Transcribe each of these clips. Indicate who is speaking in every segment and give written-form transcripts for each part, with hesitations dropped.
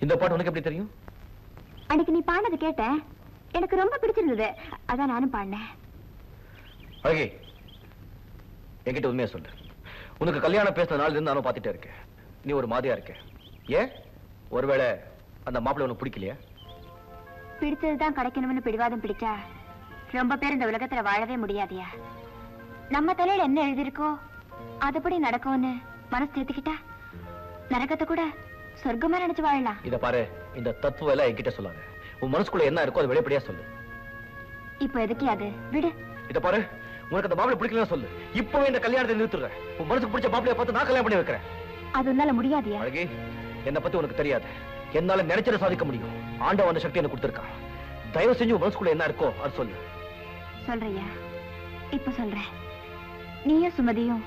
Speaker 1: இந்த பாட்டு உனக்கு எப்படி தெரியும்?
Speaker 2: அன்னைக்கு நீ பாடினது கேட்டேன், எனக்கு ரொம்ப பிடிச்சிருந்தது, அதான் நானும் பாடினேன்.
Speaker 1: அழகி, என்கிட்ட உண்மையா சொல்லு. உனக்கு கல்யாணம் பேசின நாள் இருந்து நானும் பார்த்துட்டே இருக்கேன். நீ ஒரு மாதிரியா இருக்க. ஏன்? ஒருவேளை அந்த மாப்பிள்ளை உனக்கு பிடிக்கலையா?
Speaker 2: பிடிச்சதுதான் கிடைக்கணும்னு பிடிவாதம் பிடிச்சா ரொம்ப பேர் இந்த உலகத்துல வாழவே முடியாதியா. நம்ம தலையில என்ன எழுதிருக்கோ அதுபடி நடக்கும்னு மனசு தேத்துக்கிட்டா நரகத்தை கூட சொர்க்கமா நினைச்சு வாழலாம்.
Speaker 1: இத பாரு, இந்த தத்துவம் எல்லாம் என்கிட்ட சொல்லாத. உன் மனசுக்குள்ள என்ன இருக்கோ அது வெளிப்படையா சொல்லு.
Speaker 2: இப்ப எதுக்கு அது விடு.
Speaker 1: இத பாரு, உனக்கு அந்த மாப்பிள்ளை பிடிக்கலன்னு சொல்லு. இப்பவே இந்த கல்யாணத்தை நிறுத்துறேன். உன் மனசுக்கு பிடிச்ச மாப்பிள்ளைய பார்த்து நான் கல்யாணம் பண்ணி வைக்கிறேன்.
Speaker 2: அது உன்னால முடியாதியா.
Speaker 1: அழகி, என்னை பத்தி உனக்கு தெரியாது. என்னால நினைச்சதை சாதிக்க முடியும். ஆண்டவன் அந்த சக்தி எனக்கு கொடுத்திருக்கான். தயவு செஞ்சு உன் மனசுக்குள்ள என்ன இருக்கோ அது சொல்லு.
Speaker 2: சொல்றியா? இப்ப சொல்றேன். நீயும் சுமதியும்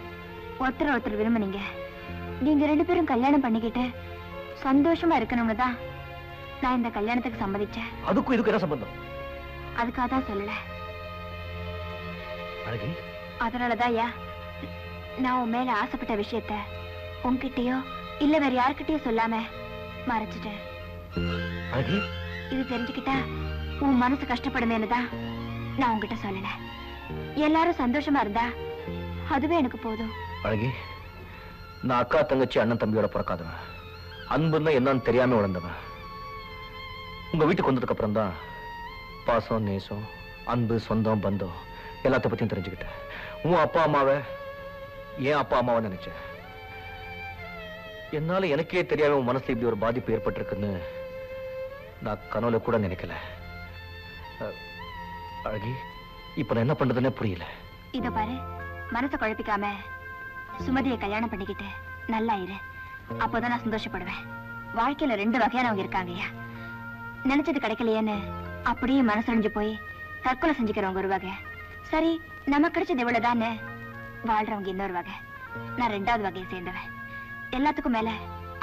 Speaker 2: ஒருத்தர் ஒருத்தர் விரும்புனீங்க. நீங்க 2 பேரும் கல்யாணம் பண்ணிக்கிட்டு சந்தோஷமா இருக்கணும்னு தான் நான் இந்த கல்யாணத்துக்கு சம்மதிச்சேன்.
Speaker 1: அதுக்கும் இதுக்கு என்ன சம்பந்தம்?
Speaker 2: அதுக்காக தான் சொல்லல.
Speaker 1: அழகி,
Speaker 2: அதனாலதான் நான் உன் மேல ஆசைப்பட்ட விஷயத்த உன்கிட்டயோ இல்ல வேற யாருக்கிட்டயோ சொல்லாம மறைச்சிட்டேன்.
Speaker 1: அழகி,
Speaker 2: இது தெரிஞ்சுக்கிட்டா உன் மனசு கஷ்டப்படுமேன்னு தான் நான் உன்கிட்ட சொல்லல. எல்லாரும் சந்தோஷமா இருந்தா அதுவே எனக்கு போதும்.
Speaker 1: அழகி, நான் அக்கா தங்கச்சி அண்ணன் தம்பியோட பிறக்காதவன். அன்புன்னா என்னன்னு தெரியாம வளர்ந்தவன். உங்க வீட்டுக்கு வந்ததுக்கு அப்புறம் தான் பாசம், நேசம், அன்பு, சொந்தம், பந்தம் எல்லாத்த பத்தியும் தெரிஞ்சுக்கிட்டேன். உன் அப்பா அம்மாவை ஏன் அப்பா அம்மாவை நினைச்சேன். என்னால எனக்கே தெரியாம உன் மனசுல இப்படி ஒரு பாதிப்பு ஏற்பட்டிருக்குன்னு நான் கனவுல கூட நினைக்கல. அழகி, இப்ப நான் என்ன பண்றதுன்னே புரியல.
Speaker 2: இத பாரு, மனசை குழப்பிக்காம சுமதியை கல்யாணம் பண்ணிக்கிட்டு நல்லா இரு. அப்போதான் நான் சந்தோஷப்படுவேன். வாழ்க்கையில 2 வகையானவங்க இருக்காங்கய்யா. நினைச்சது கிடைக்கலையேன்னு அப்படியே மனசறிஞ்சு போய் தற்கொலை செஞ்சுக்கிறவங்க ஒரு வகை. சரி, நமக்கு கிடைச்சது இவ்வளவுதான்னு வாழ்றவங்க இன்னொரு வகை. நான் 2வது வகையை சேர்ந்தவன். எல்லாத்துக்கும் மேல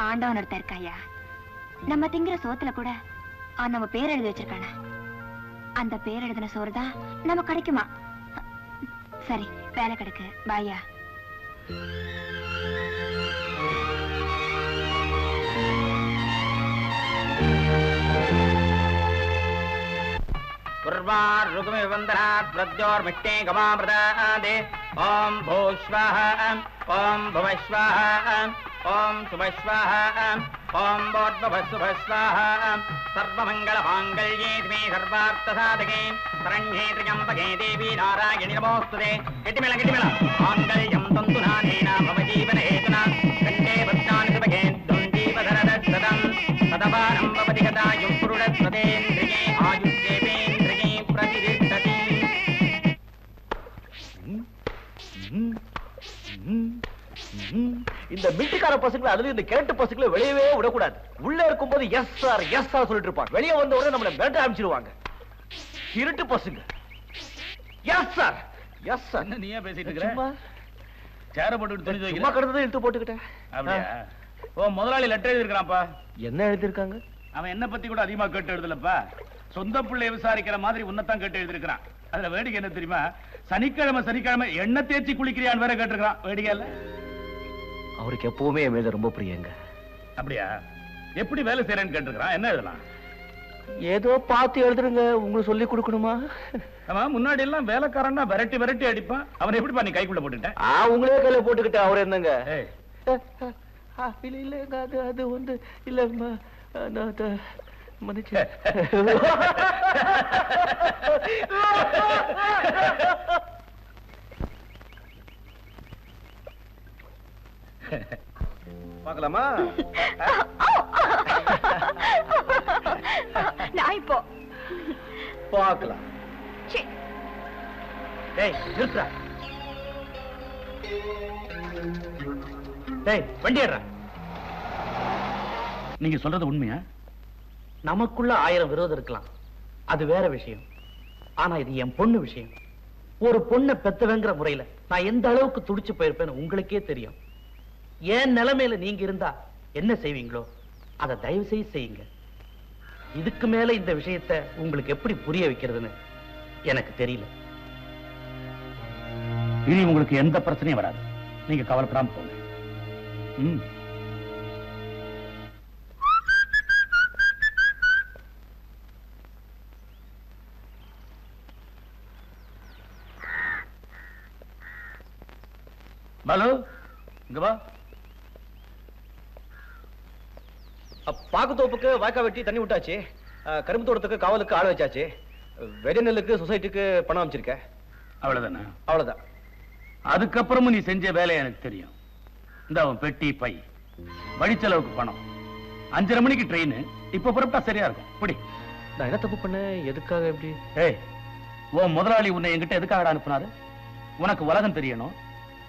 Speaker 2: ஆண்டவன் ஒருத்தர் இருக்காயா. நம்ம திங்கிற சோத்துல கூட நம்ம பேர் எழுதி வச்சிருக்கானா. அந்த பேர் எழுதின சோறு தான் நம்ம கிடைக்குமா. சரி, வேலை கிடக்கு. பாயா.
Speaker 3: ஓம் பூஸ்வஹ ஓம் புவஸ்வஹ ஓம் சுபஸ்வஹ ஓம் போர்பவஸ்வஸ்வஹ சர்வமங்களமாங்கல்யே திமே சர்வார்த்தசாதகே சரண்யே த்ர்யம்பகே தேவி நாராயணி நமோஸ்துதே. கெட்டிமேள கெட்டிமேள. மாங்கல்யம் தந்துநானேன மம ஜீவனஹேதுனா கண்டே பத்னானி சுபகே துண்டீவதரதஸ்ததம் சதபானம் பவதி கதாயும் புருடஸ்வதேந்திரியே ஆயுஷ்யேவேந்திரியே பிரதிஷ்டதி.
Speaker 1: இந்த மில்டிக்கார பசங்களை, அதுலயும் இந்த கிழட்டு பசங்களை வெளியவே விடக்கூடாது. உள்ள இருக்கும்போது எஸ் சார் எஸ் சார் சொல்லிட்டு இருப்பாங்க. வெளியே வந்த உடனே நம்மள மிரட்ட ஆரம்பிச்சிருவாங்க. திருட்டு பசங்க. Yes sir yes sir.
Speaker 4: என்ன நீயே பேசிட்டு இருக்க? சேர போட்டு துணி துவைக்க.
Speaker 1: சும்மா கடந்ததை இழுத்து போட்டுக்கிட்டேன்.
Speaker 4: அப்படியா? ஓ, முதலாளி லெட்டர் எழுதிருக்கான்ப்பா.
Speaker 1: என்ன எழுதிருக்காங்க?
Speaker 4: அவன் என்ன பத்தி கூட அதிகமா கேட்டு எழுதலப்பா. சொந்த பிள்ளைய விசாரிக்கிற மாதிரி உன்னதான் கேட்டு எழுதிருக்கான். அதுல வேடிக்கை என்ன தெரியுமா? சனிக்கிழமை சனிக்கிழமை எண்ணெய் தேய்ச்சி குளிக்கிறியான்னு வேற கேட்டிருக்கான். வேடிக்கை இல்ல?
Speaker 1: அவருக்கு எப்பவுமே என் மேல ரொம்ப பிரியங்க.
Speaker 4: அப்படியா? எப்படி வேலை செய்யறேன்னு கேட்டிருக்கான். என்ன எழுதலாம்?
Speaker 1: ஏதோ பார்த்து எழுதுருங்க. உங்களுக்கு சொல்லி கொடுக்கணுமா?
Speaker 4: ஆமா, முன்னாடி எல்லாம் வேலைக்காரன்னா விரட்டி விரட்டி அடிப்பான். அவனை எப்படிப்பா நீ கைக்குள்ள போட்டுக்கிட்ட?
Speaker 1: உங்களே கையில போட்டுக்கிட்ட. அவர் என்னங்க?
Speaker 4: ஏய்,
Speaker 1: இல்ல அது வந்து இல்ல மன்னிச்சு.
Speaker 3: பார்க்கலாமா?
Speaker 2: நான் இப்போ
Speaker 3: பார்க்கலாம்.
Speaker 1: டேய் நிறுத்துடா. டேய் வண்டி ஏறுடா.
Speaker 4: நீங்க சொல்றது உண்மையா?
Speaker 5: நமக்குள்ள 1000 விரோதம் இருக்கலாம், அது வேற விஷயம். ஆனா இது என் பொண்ணு விஷயம். ஒரு பொண்ணை பெத்தவங்கிற முறையில நான் எந்த அளவுக்கு துடிச்சு போயிருப்பேன்னு உங்களுக்கே தெரியும். ஏன் நிலைமையில நீங்க இருந்தா என்ன செய்வீங்களோ அதை தயவு செய்து செய்யுங்க. இதுக்கு மேல இந்த விஷயத்தை உங்களுக்கு எப்படி புரிய வைக்கிறதுன்னு எனக்கு தெரியல.
Speaker 4: இனி உங்களுக்கு எந்த பிரச்சனையும் வராது. நீங்க கவலைப்படாம போங்க. பாலு இங்க வா.
Speaker 1: பாக்கு தோப்புக்கு வாய்க்கா வெட்டி தண்ணி விட்டாச்சு. கரும்பு தோட்டத்துக்கு காவலுக்கு ஆள் வச்சாச்சு. வெடி நெல்லுக்கு சொசைட்டிக்கு பணம் அமைச்சிருக்க.
Speaker 4: அவ்வளவுதானே?
Speaker 1: அவ்வளவுதான்.
Speaker 4: அதுக்கப்புறமும் நீ செஞ்ச வேலை எனக்கு தெரியும். இந்த அவன் பெட்டி பை வழிச்செலவுக்கு பணம். 5:30 மணிக்கு ட்ரெயின். இப்ப புறப்பட்டா சரியா இருக்கும். புடி.
Speaker 1: நான் என்ன தப்பு பண்ணேன்? எதுக்காக எப்படி?
Speaker 4: ஏய், உன் முதலாளி உன்னை என்கிட்ட எதுக்காக அனுப்புனாரு? உனக்கு உலகம் தெரியணும்,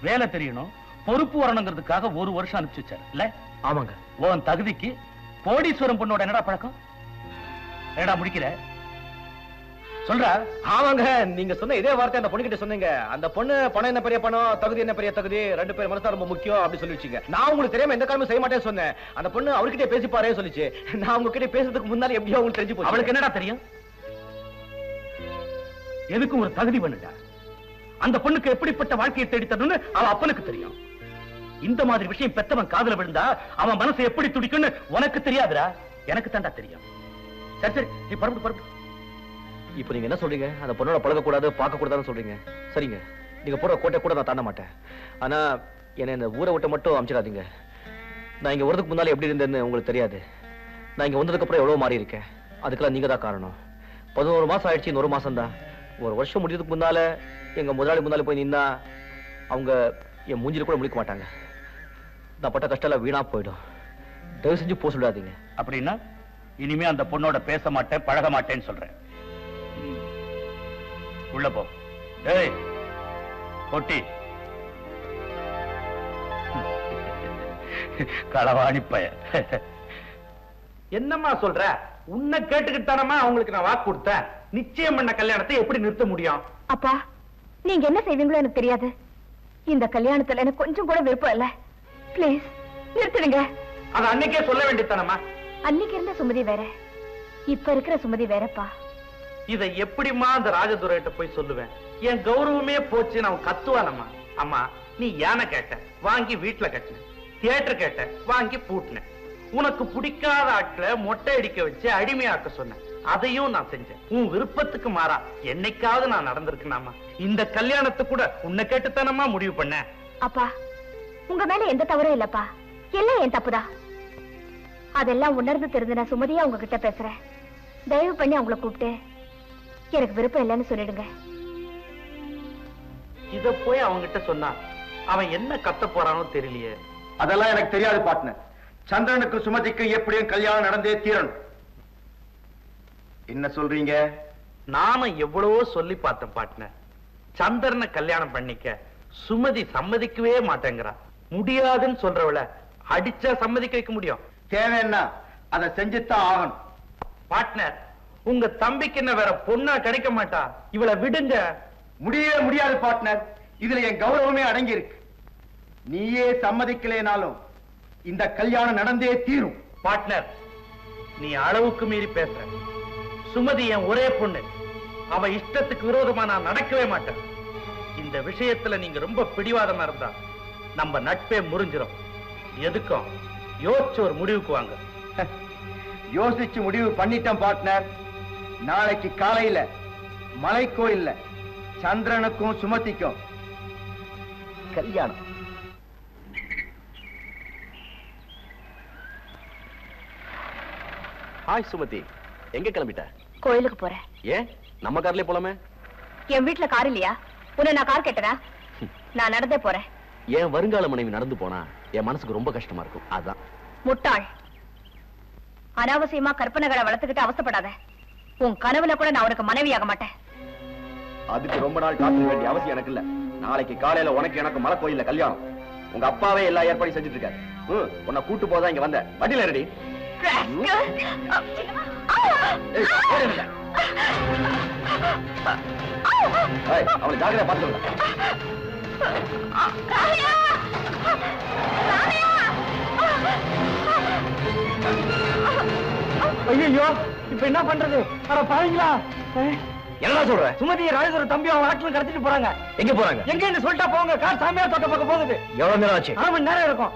Speaker 4: வேலை தெரியணும், பொறுப்பு வரணுங்கிறதுக்காக 1 வருஷம் அனுப்பிச்சு வச்சாரு இல்ல?
Speaker 1: ஆமாங்க.
Speaker 4: உன் தகுதிக்கு கோடீஸ்வரம் பொண்ணோட என்னடா பழக்கம்? என்னடா முடிக்கிற? சொல்றா.
Speaker 1: ஆமாங்க, நீங்க சொன்ன இதே வார்த்தை அந்த பொண்ணு கிட்ட சொன்னீங்க. அந்த பொண்ணு பணம் என்ன பெரிய பணம், தகுதி என்ன பெரிய தகுதி, 2 பேர் மனசா ரொம்ப முக்கியம் அப்படி சொல்லி வச்சீங்க. நான் உங்களுக்கு தெரியாம எந்த காலமும் செய்ய மாட்டேன்னு சொன்னேன். அந்த பொண்ணு அவர்கிட்ட பேசிப்பாரே சொல்லிச்சு. நான் உங்ககிட்ட பேசுறதுக்கு முன்னால எப்படியோ உங்களுக்கு தெரிஞ்சு போச்சு.
Speaker 4: அவளுக்கு என்னடா தெரியும்? எதுக்கும் ஒரு தகுதி பண்ணுடா. அந்த பொண்ணுக்கு எப்படிப்பட்ட வாழ்க்கையை தேடித்தரணும்னு அவ அப்பனுக்கு தெரியும். இந்த மாதிரி விஷயம் பெத்தவன் காதுல விழுந்தா அவன் மனசு எப்படி துடிக்குன்னு உனக்கு தெரியாதுடா, எனக்கு தாண்டா தெரியும். சரி சரி, நீ பரப்பு.
Speaker 1: இப்ப நீங்க என்ன சொல்றீங்க? அந்த பொண்ணோட பழக கூடாது, பார்க்க கூடாதுன்னு சொல்றீங்க. சரிங்க, நீங்க போற கோட்டை கூட நான் தாண்ட மாட்டேன். ஆனா என்ன இந்த ஊரை விட்டு மட்டும் அமைச்சிடாதீங்க. நான் இங்க வரதுக்கு முன்னால எப்படி இருந்தேன்னு உங்களுக்கு தெரியாது. நான் இங்க வந்ததுக்கு அப்புறம் எவ்வளவு மாறி இருக்கேன். அதுக்கெல்லாம் நீங்க தான் காரணம். 11 மாசம் ஆயிடுச்சு, இன்னொரு மாசம் தான். 1 வருஷம் முடியறதுக்கு முன்னால எங்க முதலாளி முன்னால போய் நின்னா அவங்க என் மூஞ்சில கூட முடிக்க மாட்டாங்க. நான் பட்ட கஷ்டம் வீணா போயிடும். தயவு செஞ்சு போக சொல்லாதீங்க.
Speaker 4: அப்படின்னா இனிமே அந்த பொண்ணோட பேச மாட்டேன், பழக மாட்டேன்னு சொல்றேன். உள்ள போ. ஏய் பொட்டி, களவாணி பய.
Speaker 5: என்னம்மா சொல்ற? உன்னை கேட்டுக்கிட்டானமா அவங்களுக்கு நான் வாக்கு கொடுத்தேன். நிச்சயம் பண்ண கல்யாணத்தை எப்படி நிறுத்த முடியும்?
Speaker 2: அப்பா, நீங்க என்ன செய்வீங்களோ எனக்கு தெரியாது. இந்த கல்யாணத்துல எனக்கு கொஞ்சம் கூட விருப்பம் இல்ல. பிளீஸ் நிறுத்திடுங்க.
Speaker 5: அது அன்னைக்கே சொல்ல வேண்டியதானமா?
Speaker 2: அன்னைக்கு இருந்த சுமதி வேற, இப்ப இருக்கிற சுமதி வேறப்பா.
Speaker 5: இதை எப்படிமா அந்த ராஜதுரைகிட்ட போய் சொல்லுவேன்? என் கௌரவமே போச்சு. நான் கத்துவானம்மா. அம்மா, நீ யானை கேட்ட, வாங்கி வீட்டுல கட்டின. தியேட்டர் கேட்ட, வாங்கி பூட்டின. உனக்கு பிடிக்காத ஆட்களை மொட்டை அடிக்க வச்சு அடிமையாக்க சொன்னேன். அதையும் நான் செஞ்சேன். உன் விருப்பத்துக்கு மாறா என்னைக்காவது நான் நடந்திருக்கேனாமா? இந்த கல்யாணத்தை கூட உன்னை கேட்டுத்தானமா முடிவு பண்ண.
Speaker 2: அப்பா, உங்க மேல எந்த தவறும் இல்லப்பா. எல்லாம் என் தப்புதான். அதெல்லாம் உணர்ந்து தெரிஞ்சு நான் சுமதியா உங்ககிட்ட பேசுறேன். தயவு பண்ணி அவங்கள கூப்பிட்டு எனக்கு விருப்பம் இல்லைன்னு சொல்லிடுங்க.
Speaker 5: இத போய் அவங்கிட்ட சொன்னா அவன் என்ன கத்த போறானோ தெரியலையே.
Speaker 3: அதெல்லாம் எனக்கு தெரியாது பார்ட்னர். சந்திரனுக்கு சுமதிக்கு எப்படியும் கல்யாணம் நடந்தே தீரணும். என்ன சொல்றீங்க?
Speaker 5: நானும் எவ்வளவோ சொல்லி பார்த்தேன் பார்ட்னர். சந்திரனை கல்யாணம் பண்ணிக்க சுமதி சம்மதிக்கவே மாட்டேங்கிறா. முடியாதுன்னு சொல்றவள அடிச்சா சம்மதிக்க வைக்க முடியும்?
Speaker 3: தேவைன்னா அதை செஞ்சுத்தான் ஆகணும்.
Speaker 5: பார்ட்னர், உங்க தம்பிக்கு என்ன வேற பொண்ணா கிடைக்க மாட்டா? இவளை விடுங்க.
Speaker 3: முடியவே முடியாது பார்ட்னர். இதுல என் கௌரவமே அடங்கி இருக்கு. நீயே சம்மதிக்கலைனாலும் இந்த கல்யாணம் நடந்தே தீரும்.
Speaker 5: பார்ட்னர், நீ அளவுக்கு மீறி பேசுற. சுமதி என் ஒரே பொண்ணு. அவ இஷ்டத்துக்கு விரோதமா நான் நடக்கவே மாட்டேன். இந்த விஷயத்துல நீங்க ரொம்ப பிடிவாதமா இருந்தா நம்ம நட்பே முறிஞ்சிரும். எதுக்கும் யோசிச்சு ஒரு முடிவுக்கு வாங்க.
Speaker 3: யோசிச்சு முடிவு பண்ணிட்டேன் பார்ட்னர். நாளைக்கு காலையில மலைக்கோயில்ல சந்திரனுக்கும் சுமதிக்கும் கல்யாணம்.
Speaker 1: ஹாய் சுமதி, எங்க கிளம்பிட்ட?
Speaker 2: கோயிலுக்கு போறேன்.
Speaker 1: ஏன் நம்ம கார்லயே போலாமே?
Speaker 2: என் வீட்டுல கார் இல்லையா? உன்னை நான் கார் கேட்டனா? நான் நடந்தே போறேன்.
Speaker 1: என் வருங்கால மனைவி நடந்து போனா என் மனசுக்கு ரொம்ப கஷ்டமா இருக்கும். அதான்.
Speaker 2: முட்டாள், அனாவசியமா கற்பனைகளை வளர்த்துக்கிட்டு அவசப்படாத. உன் கனவுல கூட நான் உனக்கு மனைவியாக மாட்டேன்.
Speaker 1: அதுக்கு ரொம்ப நாள் காத்துக்க வேண்டிய அவசியம் எனக்கு இல்ல. நாளைக்கு காலையில உனக்கு எனக்கு மலை கோயில்ல கல்யாணம். உங்க அப்பாவே எல்லா ஏற்பாடும் செஞ்சுட்டு இருக்காரு. உன்னை கூட்டு போதான் இங்க வந்த. வண்டியில ரெடி. அவளை ஜாகிரதையா பார்த்துக்கோங்க.
Speaker 5: ஐயோ, இப்ப என்ன பண்றது? பாருங்களா,
Speaker 1: என்னடா சொல்ற?
Speaker 5: சுமதி ராஜேஸ்வர தம்பி அவங்க ஆட்கள் கடத்திட்டு போறாங்க.
Speaker 1: எங்க போறாங்க?
Speaker 5: எங்க சொல்லிட்டா போங்க. கார் சாமியார் தோட்ட பக்கம் போகுது.
Speaker 1: எவ்வளவு நேரம் ஆச்சு?
Speaker 5: 1/2 மணி நேரம் இருக்கும்.